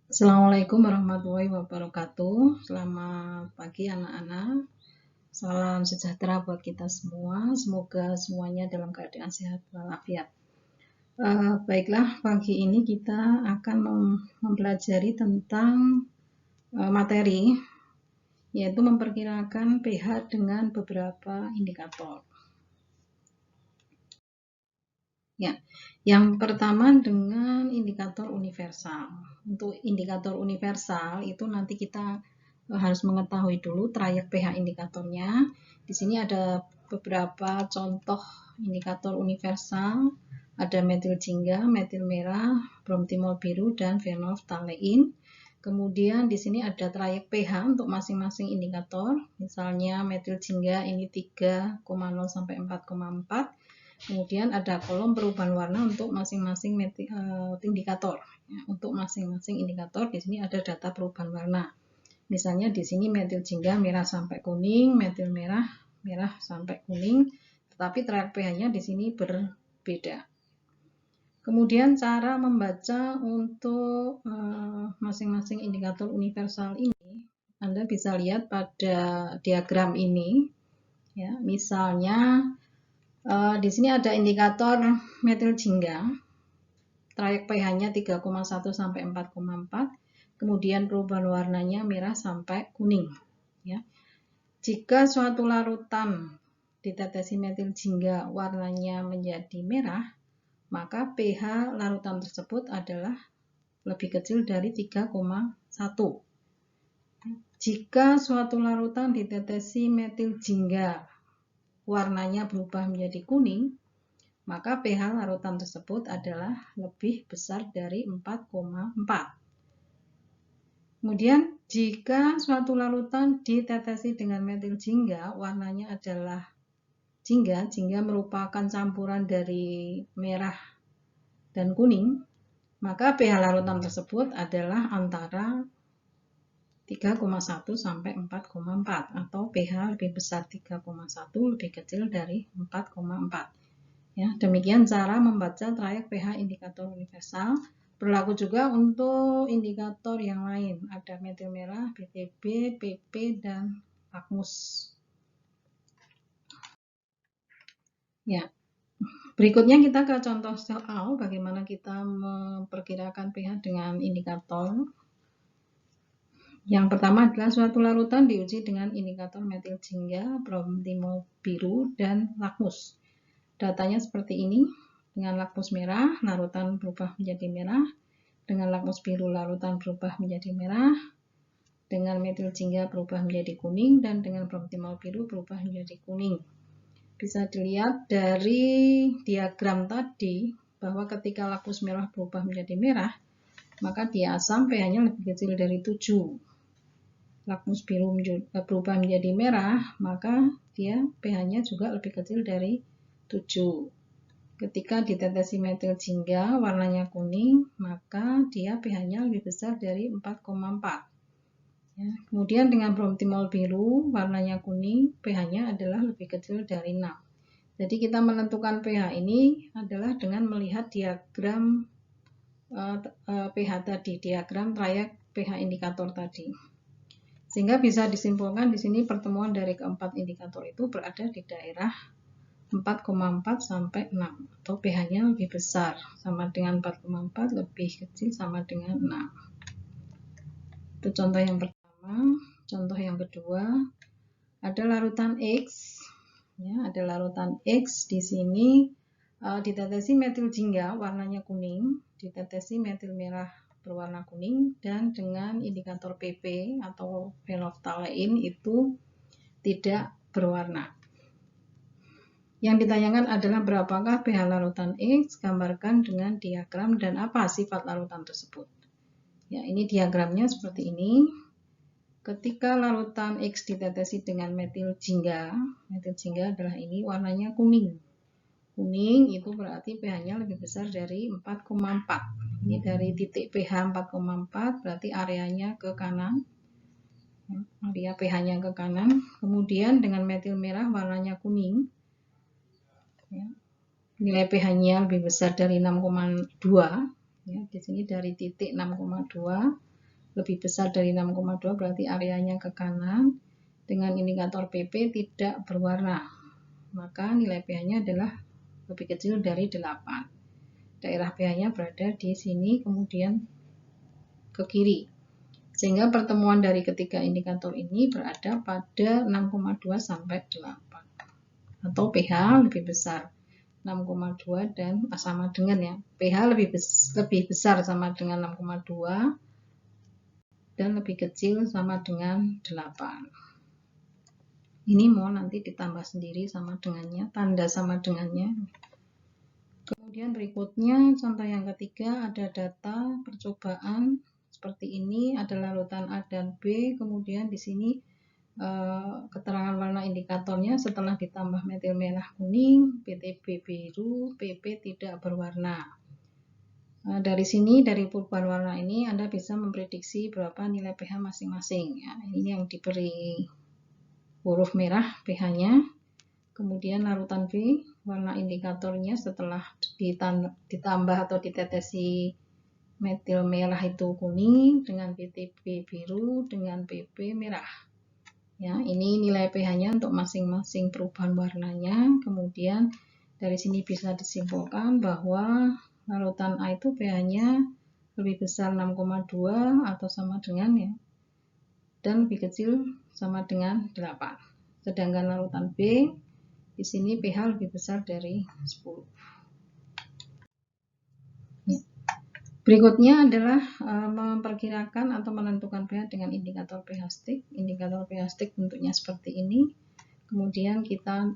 Assalamualaikum warahmatullahi wabarakatuh. Selamat pagi anak-anak. Salam sejahtera buat kita semua. Semoga semuanya dalam keadaan sehat walafiat. Baiklah, pagi ini kita akan mempelajari tentang materi, yaitu memperkirakan pH dengan beberapa indikator. Ya, yang pertama dengan indikator universal. Untuk indikator universal itu nanti kita harus mengetahui dulu trayek pH indikatornya. Di sini ada beberapa contoh indikator universal. Ada metil jingga, metil merah, bromtimol biru, dan fenolftalein. Kemudian di sini ada trayek pH untuk masing-masing indikator. Misalnya metil jingga ini 3,0 sampai 4,4. Kemudian ada kolom perubahan warna untuk masing-masing indikator. Ya, untuk masing-masing indikator di sini ada data perubahan warna. Misalnya di sini metil jingga merah sampai kuning, metil merah sampai kuning, tetapi trayek pH-nya di sini berbeda. Kemudian cara membaca untuk masing-masing indikator universal ini, Anda bisa lihat pada diagram ini. Ya, misalnya di sini ada indikator metil jingga, trayek pH-nya 3,1 sampai 4,4, kemudian perubahan warnanya merah sampai kuning. Ya. Jika suatu larutan ditetesi metil jingga warnanya menjadi merah, maka pH larutan tersebut adalah lebih kecil dari 3,1. Jika suatu larutan ditetesi metil jingga warnanya berubah menjadi kuning, maka pH larutan tersebut adalah lebih besar dari 4,4. Kemudian, jika suatu larutan ditetesi dengan metil jingga, warnanya adalah jingga merupakan campuran dari merah dan kuning, maka pH larutan tersebut adalah antara 3,1 sampai 4,4 atau pH lebih besar 3,1 lebih kecil dari 4,4. Ya, demikian cara membaca trayek pH indikator universal. Berlaku juga untuk indikator yang lain. Ada metil merah, BTB, PP, dan lakmus. Ya, berikutnya kita ke contoh soal bagaimana kita memperkirakan pH dengan indikator. Yang pertama adalah suatu larutan diuji dengan indikator metil jingga, bromtimol biru, dan lakmus. Datanya seperti ini. Dengan lakmus merah, larutan berubah menjadi merah. Dengan lakmus biru, larutan berubah menjadi merah. Dengan metil jingga berubah menjadi kuning. Dan dengan bromtimol biru berubah menjadi kuning. Bisa dilihat dari diagram tadi bahwa ketika lakmus merah berubah menjadi merah, maka di asam pH-nya lebih kecil dari 7. Lakmus biru berubah menjadi merah, maka dia pH-nya juga lebih kecil dari 7. Ketika ditetesi metil jingga warnanya kuning, maka dia pH-nya lebih besar dari 4,4. Ya, kemudian dengan bromtimol biru warnanya kuning, pH-nya adalah lebih kecil dari 6. Jadi kita menentukan pH ini adalah dengan melihat diagram pH tadi, diagram trayek pH indikator tadi. Sehingga bisa disimpulkan di sini pertemuan dari keempat indikator itu berada di daerah 4,4 sampai 6 atau pH-nya lebih besar sama dengan 4,4, lebih kecil sama dengan 6. Itu contoh yang pertama. Contoh yang kedua, ada larutan X. Ya, ada larutan X di sini ditetesi metil jingga warnanya kuning, ditetesi metil merah berwarna kuning, dan dengan indikator PP atau fenolftalein itu tidak berwarna. Yang ditanyakan adalah berapakah pH larutan X, gambarkan dengan diagram dan apa sifat larutan tersebut. Ya, ini diagramnya seperti ini. Ketika larutan X ditetesi dengan metil jingga adalah ini, warnanya kuning. Kuning itu berarti pH-nya lebih besar dari 4,4. Ini dari titik pH 4,4 berarti areanya ke kanan. Area pH-nya ke kanan. Kemudian dengan metil merah warnanya kuning. Ya, nilai pH-nya lebih besar dari 6,2. Ya, di sini dari titik 6,2 lebih besar dari 6,2 berarti areanya ke kanan. Dengan indikator PP tidak berwarna, maka nilai pH-nya adalah lebih kecil dari 8. Daerah pH-nya berada di sini, kemudian ke kiri. Sehingga pertemuan dari ketiga indikator ini berada pada 6,2 sampai 8. Atau pH lebih besar 6,2 dan sama dengan ya. pH lebih besar sama dengan 6,2 dan lebih kecil sama dengan 8. Ini mau nanti ditambah sendiri sama dengannya, tanda sama dengannya. Kemudian berikutnya contoh yang ketiga ada data percobaan seperti ini, ada larutan A dan B, kemudian di sini keterangan warna indikatornya setelah ditambah metil merah kuning, PTB biru, PP tidak berwarna. Dari sini, dari perubahan warna ini Anda bisa memprediksi berapa nilai pH masing-masing. Ya, ini yang diberi huruf merah pH-nya. Kemudian larutan B, warna indikatornya setelah ditambah atau ditetesi metil merah itu kuning, dengan PTB biru, dengan PP merah. Ya, ini nilai pH-nya untuk masing-masing perubahan warnanya. Kemudian dari sini bisa disimpulkan bahwa larutan A itu pH-nya lebih besar 6,2 atau sama dengan ya, dan lebih kecil sama dengan 8. Sedangkan larutan B di sini pH lebih besar dari 10. Berikutnya adalah memperkirakan atau menentukan pH dengan indikator pH stick. Indikator pH stick bentuknya seperti ini. Kemudian kita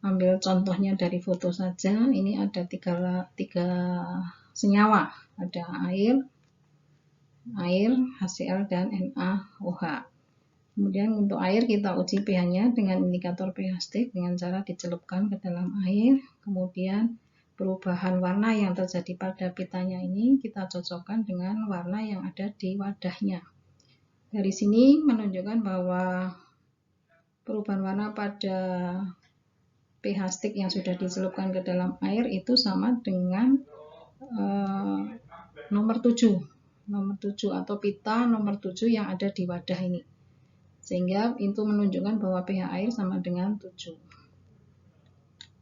ambil contohnya dari foto saja. Ini ada tiga senyawa. Ada air, HCl, dan NaOH. Kemudian untuk air kita uji pH-nya dengan indikator pH stick dengan cara dicelupkan ke dalam air. Kemudian perubahan warna yang terjadi pada pitanya ini kita cocokkan dengan warna yang ada di wadahnya. Dari sini menunjukkan bahwa perubahan warna pada pH stick yang sudah dicelupkan ke dalam air itu sama dengan nomor 7 atau pita nomor 7 yang ada di wadah ini. Sehingga itu menunjukkan bahwa pH air sama dengan 7.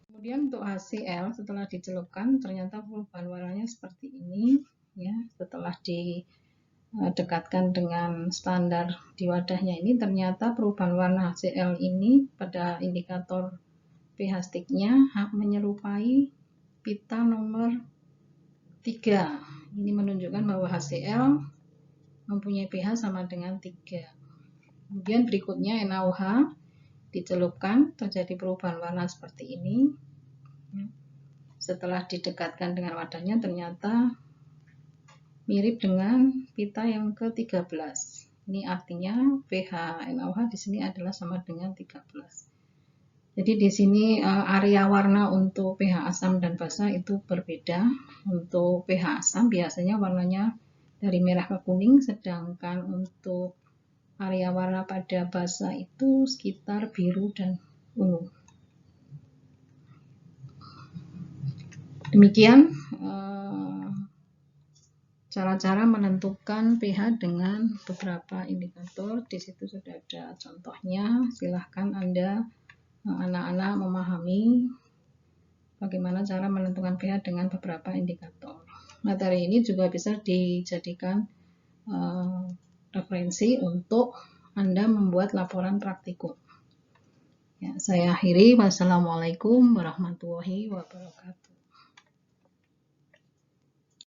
Kemudian untuk HCl setelah dicelupkan ternyata perubahan warnanya seperti ini ya. Setelah didekatkan dengan standar di wadahnya ini ternyata perubahan warna HCl ini pada indikator pH sticknya menyerupai pita nomor 3. Ini menunjukkan bahwa HCl mempunyai pH sama dengan 3. Kemudian berikutnya NaOH dicelupkan, terjadi perubahan warna seperti ini. Setelah didekatkan dengan wadahnya ternyata mirip dengan pita yang ke-13. Ini artinya pH NaOH di sini adalah sama dengan 13. Jadi di sini area warna untuk pH asam dan basa itu berbeda. Untuk pH asam biasanya warnanya dari merah ke kuning, sedangkan untuk area warna pada basa itu sekitar biru dan ungu. Demikian cara-cara menentukan pH dengan beberapa indikator. Di situ sudah ada contohnya. Silahkan Anda anak-anak memahami bagaimana cara menentukan pH dengan beberapa indikator. Materi ini juga bisa dijadikan referensi untuk Anda membuat laporan praktikum. Ya, saya akhiri. Wassalamualaikum warahmatullahi wabarakatuh.